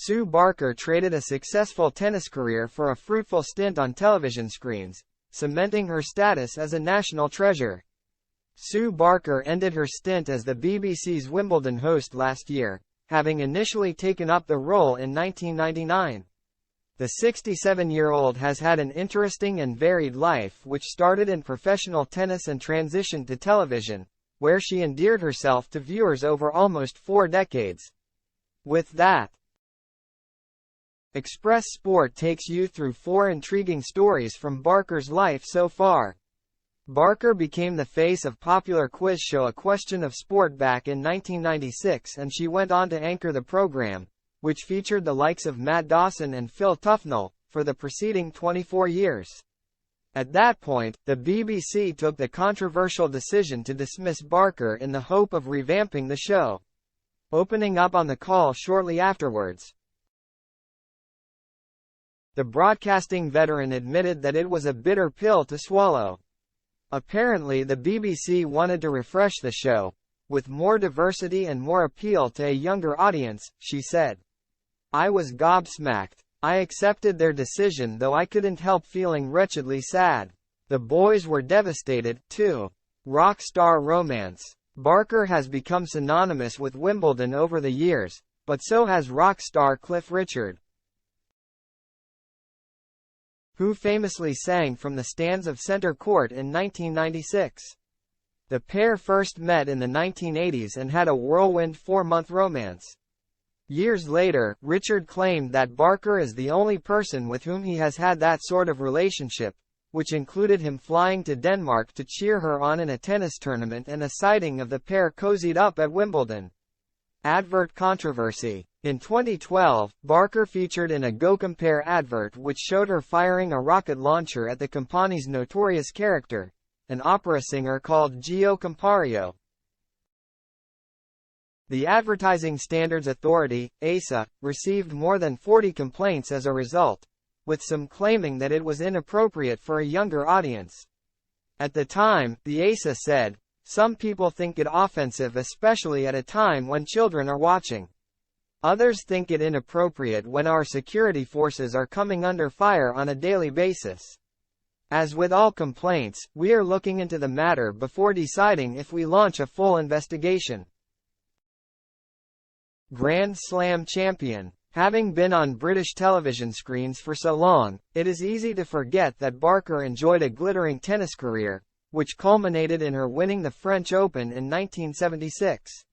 Sue Barker traded a successful tennis career for a fruitful stint on television screens, cementing her status as a national treasure. Sue Barker ended her stint as the BBC's Wimbledon host last year, having initially taken up the role in 1999. The 67-year-old has had an interesting and varied life which started in professional tennis and transitioned to television, where she endeared herself to viewers over almost 4 decades. With that, Express Sport takes you through 4 intriguing stories from Barker's life so far. Barker became the face of popular quiz show A Question of Sport back in 1996, and she went on to anchor the program, which featured the likes of Matt Dawson and Phil Tufnell, for the preceding 24 years. At that point, the BBC took the controversial decision to dismiss Barker in the hope of revamping the show. Opening up on the call shortly afterwards, the broadcasting veteran admitted that it was a bitter pill to swallow. Apparently the BBC wanted to refresh the show, with more diversity and more appeal to a younger audience, she said. I was gobsmacked. I accepted their decision, though I couldn't help feeling wretchedly sad. The boys were devastated, too. Rock star romance. Barker has become synonymous with Wimbledon over the years, but so has rock star Cliff Richard, who famously sang from the stands of Centre Court in 1996. The pair first met in the 1980s and had a whirlwind 4-month romance. Years later, Richard claimed that Barker is the only person with whom he has had that sort of relationship, which included him flying to Denmark to cheer her on in a tennis tournament, and a sighting of the pair cozied up at Wimbledon. Advert controversy. In 2012, Barker featured in a c.o.n.t.r.o.versy advert which showed her firing a rocket launcher at the company's notorious character, an opera singer called c.o.n.t.r.o.versy. The Advertising Standards Authority, ASA, received more than 40 complaints as a result, with some claiming that it was inappropriate for a younger audience. At the time, the ASA said, "Some people think it offensive, especially at a time when children are watching. Others think it inappropriate when our security forces are coming under fire on a daily basis. As with all complaints, we are looking into the matter before deciding if we launch a full investigation." Grand Slam champion. Having been on British television screens for so long, it is easy to forget that Barker enjoyed a glittering tennis career, which culminated in her winning the French Open in 1976.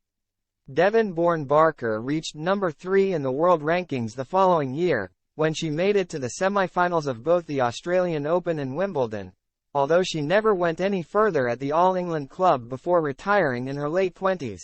Devon-born Barker reached number 3 in the world rankings the following year, when she made it to the semi-finals of both the Australian Open and Wimbledon, although she never went any further at the All England club before retiring in her late 20s.